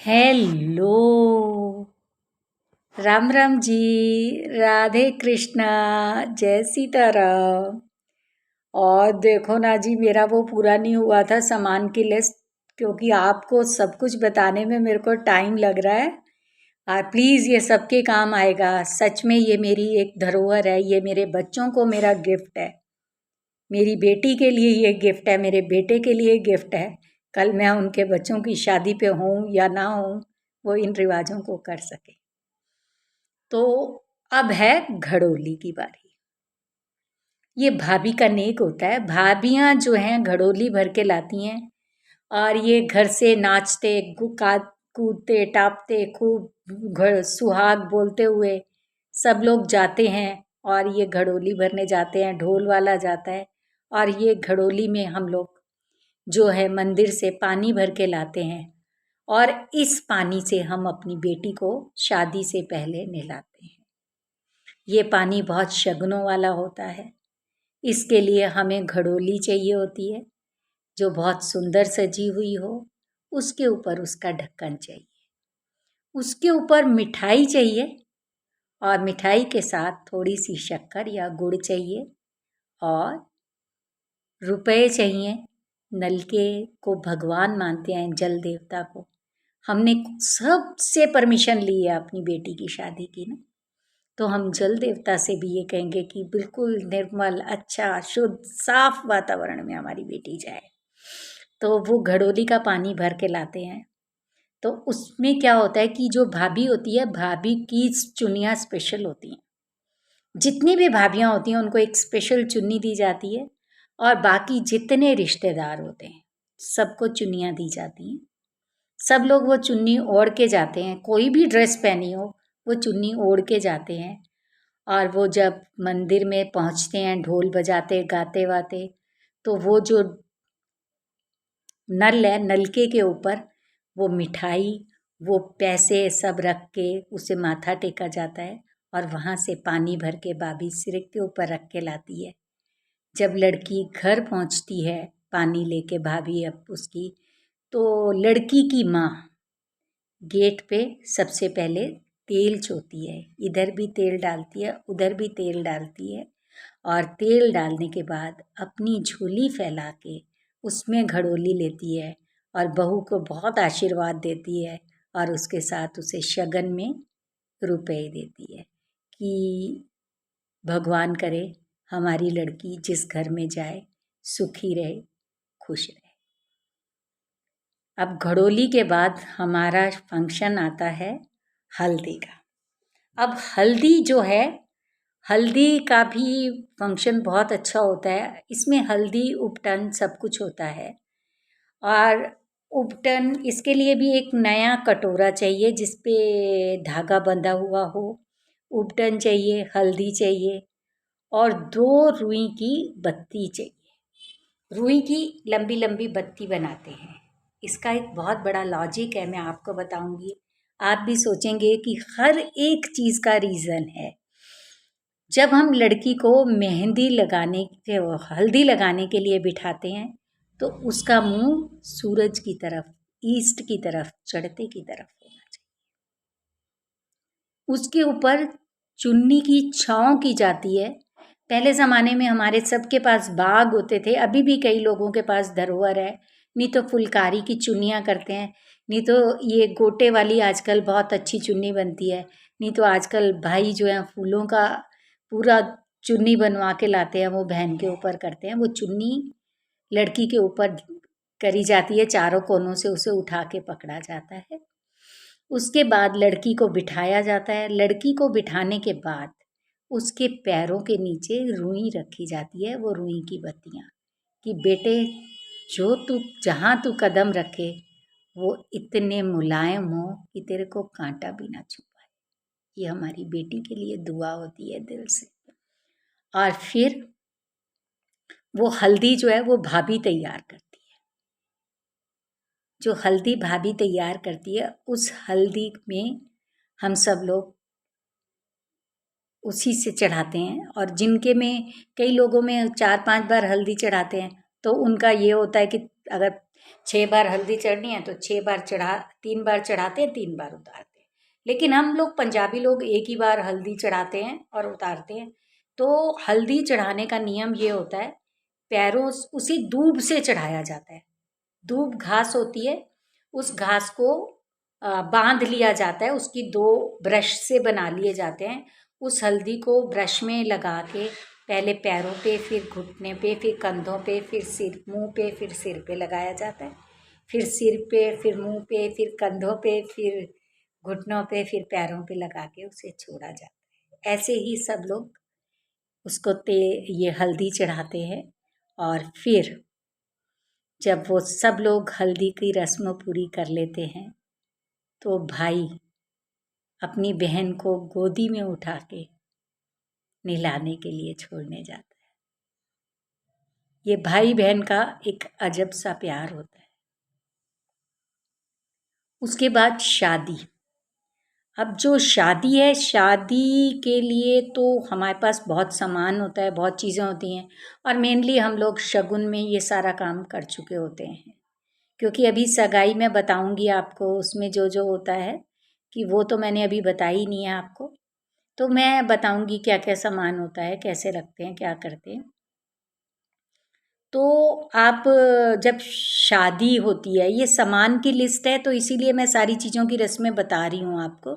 Hello. Ram Ram ji. Radhe Krishna. जय सीताराम। और देखो ना जी, मेरा वो पूरा नहीं हुआ था सामान की लिस्ट, क्योंकि आपको सब कुछ बताने में मेरे को टाइम लग रहा है। और प्लीज़ ये सबके काम आएगा। सच में ये मेरी एक धरोहर है, ये मेरे बच्चों को मेरा गिफ्ट है, मेरी बेटी के लिए ये गिफ्ट है, मेरे बेटे के लिए गिफ्ट है। कल मैं उनके बच्चों की शादी पे हूँ या ना हूँ, वो इन रिवाजों को कर सके। तो अब है घड़ोली की बारी। ये भाभी का नेक होता है। भाभियाँ जो हैं घड़ोली भर के लाती हैं और ये घर से नाचते कूदते टापते खूब घर सुहाग बोलते हुए सब लोग जाते हैं और ये घड़ोली भरने जाते हैं। ढोल वाला जाता है और ये घड़ोली में हम लोग जो है मंदिर से पानी भर के लाते हैं और इस पानी से हम अपनी बेटी को शादी से पहले नहलाते हैं। ये पानी बहुत शगुनों वाला होता है। इसके लिए हमें घड़ोली चाहिए होती है जो बहुत सुंदर सजी हुई हो। उसके ऊपर उसका ढक्कन चाहिए, उसके ऊपर मिठाई चाहिए और मिठाई के साथ थोड़ी सी शक्कर या गुड़ चाहिए और रुपए चाहिए। नलके को भगवान मानते हैं, जल देवता को। हमने सबसे परमिशन ली है अपनी बेटी की शादी की ना, तो हम जल देवता से भी ये कहेंगे कि बिल्कुल निर्मल, अच्छा, शुद्ध, साफ वातावरण में हमारी बेटी जाए। तो वो घड़ोली का पानी भर के लाते हैं। तो उसमें क्या होता है कि जो भाभी होती है, भाभी की चुन्नियाँ स्पेशल होती हैं। जितनी भी भाभियाँ होती हैं उनको एक स्पेशल चुन्नी दी जाती है और बाकी जितने रिश्तेदार होते हैं सबको चुन्नियाँ दी जाती हैं। सब लोग वो चुन्नी ओढ़ के जाते हैं, कोई भी ड्रेस पहनी हो वो चुन्नी ओढ़ के जाते हैं। और वो जब मंदिर में पहुंचते हैं ढोल बजाते गाते वाते, तो वो जो नल है, नलके के ऊपर वो मिठाई, वो पैसे सब रख के उसे माथा टेका जाता है और वहाँ से पानी भर के भाभी सिर के ऊपर रख के लाती है। जब लड़की घर पहुँचती है पानी लेके भाभी अब उसकी, तो लड़की की माँ गेट पे सबसे पहले तेल चोती है। इधर भी तेल डालती है, उधर भी तेल डालती है और तेल डालने के बाद अपनी झोली फैला के उसमें घड़ोली लेती है और बहू को बहुत आशीर्वाद देती है और उसके साथ उसे शगन में रुपए देती है कि भगवान करे हमारी लड़की जिस घर में जाए सुखी रहे, खुश रहे। अब घड़ोली के बाद हमारा फंक्शन आता है हल्दी का। अब हल्दी जो है, हल्दी का भी फंक्शन बहुत अच्छा होता है। इसमें हल्दी उपटन सब कुछ होता है और उपटन इसके लिए भी एक नया कटोरा चाहिए जिस पे धागा बंधा हुआ हो। उपटन चाहिए, हल्दी चाहिए और 2 रुई की बत्ती चाहिए। रुई की लंबी लंबी बत्ती बनाते हैं। इसका एक बहुत बड़ा लॉजिक है, मैं आपको बताऊंगी। आप भी सोचेंगे कि हर एक चीज़ का रीज़न है। जब हम लड़की को मेहंदी लगाने के हल्दी लगाने के लिए बिठाते हैं तो उसका मुंह सूरज की तरफ, ईस्ट की तरफ, चढ़ते की तरफ होना चाहिए। उसके ऊपर चुन्नी की छाँव की जाती है। पहले ज़माने में हमारे सबके पास बाग होते थे, अभी भी कई लोगों के पास धरोहर है। नहीं तो फुलकारी की चुन्नियाँ करते हैं, नहीं तो ये गोटे वाली आजकल बहुत अच्छी चुन्नी बनती है। नहीं तो आजकल भाई जो है फूलों का पूरा चुन्नी बनवा के लाते हैं, वो बहन के ऊपर करते हैं। वो चुन्नी लड़की के ऊपर करी जाती है, चारों कोनों से उसे उठा के पकड़ा जाता है। उसके बाद लड़की को बिठाया जाता है। लड़की को बिठाने के बाद उसके पैरों के नीचे रुई रखी जाती है, वो रुई की बत्तियाँ, कि बेटे जो तू जहाँ तू कदम रखे वो इतने मुलायम हो कि तेरे को कांटा भी ना छुपाए। ये हमारी बेटी के लिए दुआ होती है दिल से। और फिर वो हल्दी जो है वो भाभी तैयार करती है। जो हल्दी भाभी तैयार करती है उस हल्दी में हम सब लोग उसी से चढ़ाते हैं। और जिनके में कई लोगों में 4-5 बार हल्दी चढ़ाते हैं तो उनका ये होता है कि अगर 6 बार हल्दी चढ़नी है तो 6 बार 3 बार चढ़ाते हैं, 3 बार उतारते हैं। लेकिन हम लोग पंजाबी लोग एक ही बार हल्दी चढ़ाते हैं और उतारते हैं। तो हल्दी चढ़ाने का नियम ये होता है, पैरों उसी दूब से चढ़ाया जाता है। दूब घास होती है, उस घास को बांध लिया जाता है, उसकी 2 ब्रश से बना लिए जाते हैं। उस हल्दी को ब्रश में लगा के पहले पैरों पे, फिर घुटने पे, फिर कंधों पे, फिर सिर मुंह पे, फिर सिर पे लगाया जाता है। फिर सिर पे, फिर मुंह पे, फिर कंधों पे, फिर घुटनों पे, फिर पैरों पे लगा के उसे छोड़ा जाता है। ऐसे ही सब लोग उसको ये हल्दी चढ़ाते हैं। और फिर जब वो सब लोग हल्दी की रस्म पूरी कर लेते हैं तो भाई अपनी बहन को गोदी में उठा के नहलाने के लिए छोड़ने जाता है। ये भाई बहन का एक अजब सा प्यार होता है। उसके बाद शादी। अब जो शादी है, शादी के लिए तो हमारे पास बहुत सामान होता है, बहुत चीज़ें होती हैं, और मेनली हम लोग शगुन में ये सारा काम कर चुके होते हैं। क्योंकि अभी सगाई में बताऊंगी आपको, उसमें जो जो होता है कि वो तो मैंने अभी बताई ही नहीं है आपको। तो मैं बताऊंगी क्या क्या सामान होता है, कैसे रखते हैं, क्या करते हैं। तो आप जब शादी होती है, ये सामान की लिस्ट है तो इसीलिए मैं सारी चीज़ों की रस्में बता रही हूँ आपको।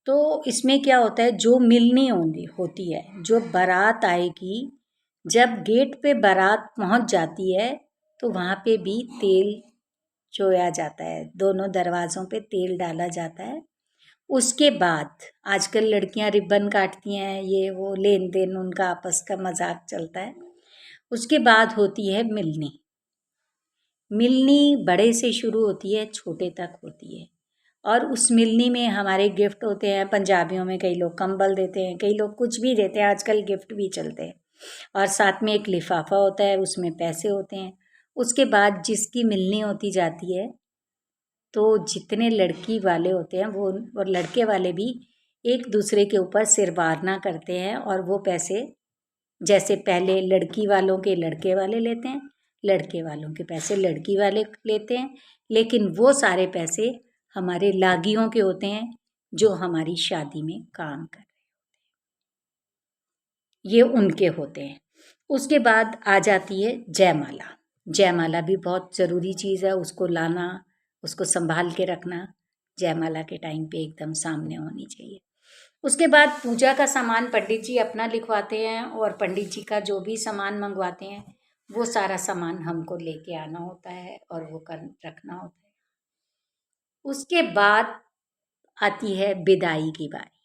तो इसमें क्या होता है, जो मिलनी होती है, जो बारात आएगी, जब गेट पे बारात पहुँच जाती है तो वहाँ पे भी तेल चोया जाता है, दोनों दरवाज़ों पे तेल डाला जाता है। उसके बाद आजकल लड़कियां रिबन काटती हैं, ये वो लेन देन उनका आपस का मजाक चलता है। उसके बाद होती है मिलनी। मिलनी बड़े से शुरू होती है, छोटे तक होती है। और उस मिलनी में हमारे गिफ्ट होते हैं। पंजाबियों में कई लोग कंबल देते हैं, कई लोग कुछ भी देते हैं, आजकल गिफ्ट भी चलते हैं। और साथ में एक लिफाफा होता है, उसमें पैसे होते हैं। उसके बाद जिसकी मिलनी होती जाती है तो जितने लड़की वाले होते हैं वो और लड़के वाले भी एक दूसरे के ऊपर सिरवारना करते हैं, और वो पैसे जैसे पहले लड़की वालों के लड़के वाले लेते हैं, लड़के वालों के पैसे लड़की वाले लेते हैं, लेकिन वो सारे पैसे हमारे लागियों के होते हैं जो हमारी शादी में काम कर रहे हैं, ये उनके होते हैं। उसके बाद आ जाती है जयमाला। जयमाला भी बहुत ज़रूरी चीज़ है, उसको लाना, उसको संभाल के रखना, जयमाला के टाइम पे एकदम सामने होनी चाहिए। उसके बाद पूजा का सामान पंडित जी अपना लिखवाते हैं, और पंडित जी का जो भी सामान मंगवाते हैं वो सारा सामान हमको लेके आना होता है और वो कर रखना होता है। उसके बाद आती है विदाई की बारी।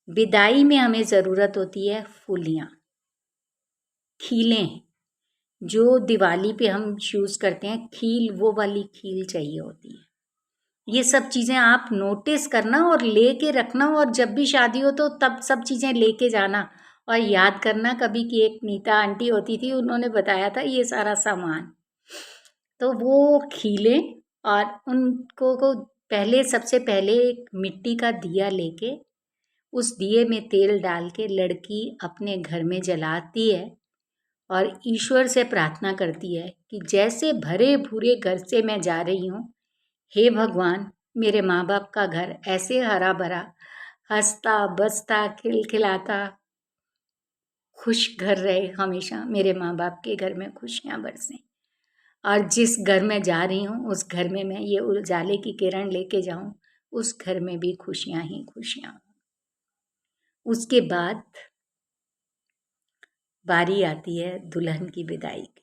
विदाई में हमें ज़रूरत होती है फूलियाँ, खीलें, जो दिवाली पे हम यूज़ करते हैं, खील, वो वाली खील चाहिए होती है। ये सब चीज़ें आप नोटिस करना और लेके रखना, और जब भी शादी हो तो तब सब चीज़ें लेके जाना और याद करना कभी कि एक नीता आंटी होती थी, उन्होंने बताया था ये सारा सामान। तो वो खीलें, और उनको को पहले सबसे पहले एक मिट्टी का दिया लेके उस दिए में तेल डाल के लड़की अपने घर में जलाती है और ईश्वर से प्रार्थना करती है कि जैसे भरे भूरे घर से मैं जा रही हूँ, हे भगवान, मेरे माँ बाप का घर ऐसे हरा भरा, हंसता बसता खिलखिलाता खुश घर रहे, हमेशा मेरे माँ बाप के घर में खुशियाँ बरसें। और जिस घर में जा रही हूँ उस घर में मैं ये उजाले की किरण लेके जाऊँ, उस घर में भी खुशियाँ ही खुशियाँ हों। उसके बाद बारी आती है दुल्हन की विदाई की।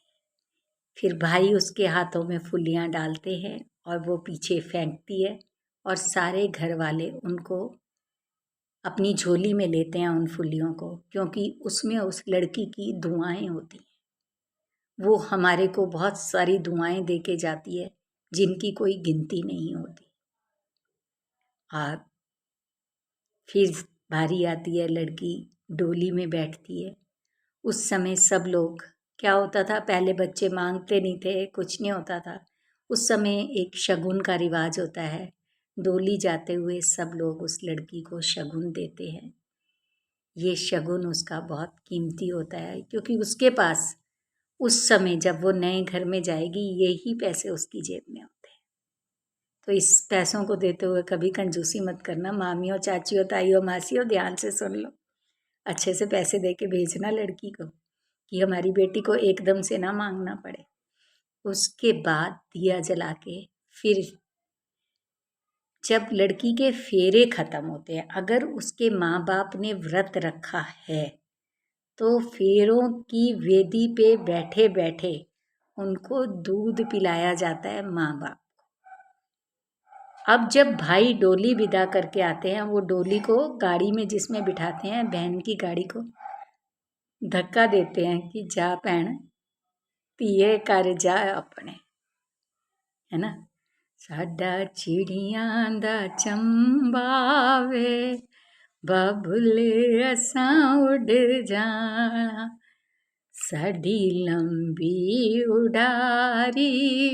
फिर भाई उसके हाथों में फुलियाँ डालते हैं और वो पीछे फेंकती है, और सारे घर वाले उनको अपनी झोली में लेते हैं उन फुलियों को, क्योंकि उसमें उस लड़की की दुआएं होती हैं। वो हमारे को बहुत सारी दुआएं दे के जाती है जिनकी कोई गिनती नहीं होती। और फिर बारी आती है, लड़की डोली में बैठती है। उस समय सब लोग, क्या होता था, पहले बच्चे मांगते नहीं थे, कुछ नहीं होता था। उस समय एक शगुन का रिवाज होता है, डोली जाते हुए सब लोग उस लड़की को शगुन देते हैं। ये शगुन उसका बहुत कीमती होता है, क्योंकि उसके पास उस समय जब वो नए घर में जाएगी यही पैसे उसकी जेब में होते हैं। तो इस पैसों को देते हुए कभी कंजूसी मत करना। मामियों, चाचियों, ताइयों, मासियों, ध्यान से सुन लो। अच्छे से पैसे दे के भेजना लड़की को कि हमारी बेटी को एकदम से ना मांगना पड़े। उसके बाद दिया जला के फिर जब लड़की के फेरे ख़त्म होते हैं, अगर उसके माँ बाप ने व्रत रखा है तो फेरों की वेदी पे बैठे बैठे उनको दूध पिलाया जाता है माँ बाप को। अब जब भाई डोली विदा करके आते हैं, वो डोली को गाड़ी में जिसमें बिठाते हैं, बहन की गाड़ी को धक्का देते हैं कि जा भैन ਧੀਏ कर जा अपने, है ना। साडा चिड़ियां दा चंबा वे बबुले असां उड़ जाना, साडी लंबी उडारी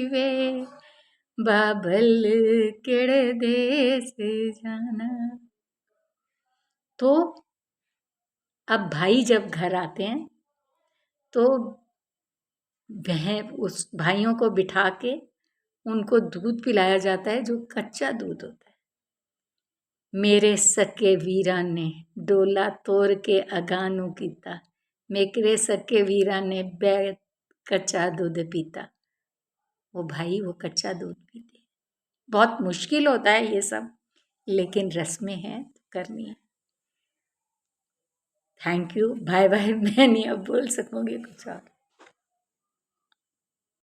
वे बाबल केड़े देश जाना। तो अब भाई जब घर आते हैं तो बहन उस भाइयों को बिठा के उनको दूध पिलाया जाता है जो कच्चा दूध होता है। मेरे सके वीरा ने डोला तोड़ के अगानू कीता, मेरे सके वीरा ने बैठ कच्चा दूध पीता। वो भाई वो कच्चा दूध पीते। बहुत मुश्किल होता है ये सब, लेकिन रस्में हैं तो करनी है। Thank you, bye bye. मैं नहीं अब बोल सकूँगी कुछ और।